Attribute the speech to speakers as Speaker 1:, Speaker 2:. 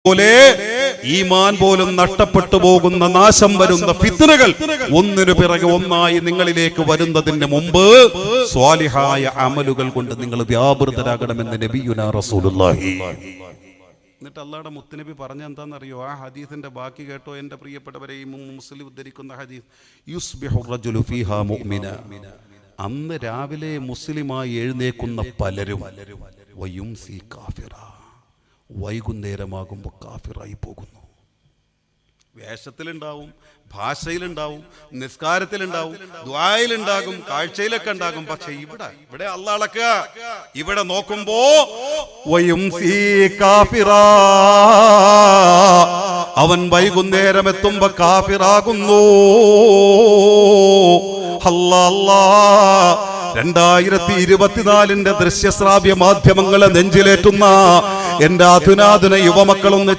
Speaker 1: പോലെ ഈമാൻ പോലും നഷ്ടപ്പെട്ടു പോകുന്ന നാശം വരുന്ന ഫിത്നകൾ ഒന്നിനു പിറകെ ഒന്നായി നിങ്ങളിലേക്ക് വരുന്നതിന് മുമ്പ് സ്വാലിഹായ അമലുകൾ കൊണ്ട് നിങ്ങൾ വ്യാപൃതരാകണമെന്ന് നബിയുനാ റസൂലുള്ളാഹി. എന്നിട്ട് അല്ലാഹുവിന്റെ മുത്തുനബി പറഞ്ഞ എന്താണെന്നറിയോ? ആ ഹദീസിന്റെ ബാക്കി കേട്ടോ എൻ്റെ പ്രിയപ്പെട്ടവരെ. മുസ്ലിം ഉദ്ധരിക്കുന്ന ഹദീസ്, യുസ്ബിഹു റജുലു ഫീഹാ മുഅ്മിന. അന്ന് രാവിലെ മുസ്ലിമായി എഴുന്നേക്കുന്ന പലരും വയുംസി കാഫിറ, വൈകുന്നേരമാകുമ്പോൾ കാഫിറായി പോകുന്നു. വേഷത്തിലുണ്ടാവും, ഭാഷയിലുണ്ടാവും, നിസ്കാരത്തിലുണ്ടാവും, ദുആയിലുണ്ടാകും, കാഴ്ചയിലൊക്കെ ഉണ്ടാകും. പക്ഷെ ഇവിടെ അള്ളാഹ് ഇവിടെ നോക്കുമ്പോ വയുംസി കാഫിറാ, അവൻ വൈകുന്നേരം എത്തുമ്പോ കാഫിറാകുന്നു. അല്ലാ 2024 ദൃശ്യശ്രാവ്യ മാധ്യമങ്ങളെ നെഞ്ചിലേറ്റുന്ന എന്റെ അധുനാധുന യുവമക്കളൊന്ന്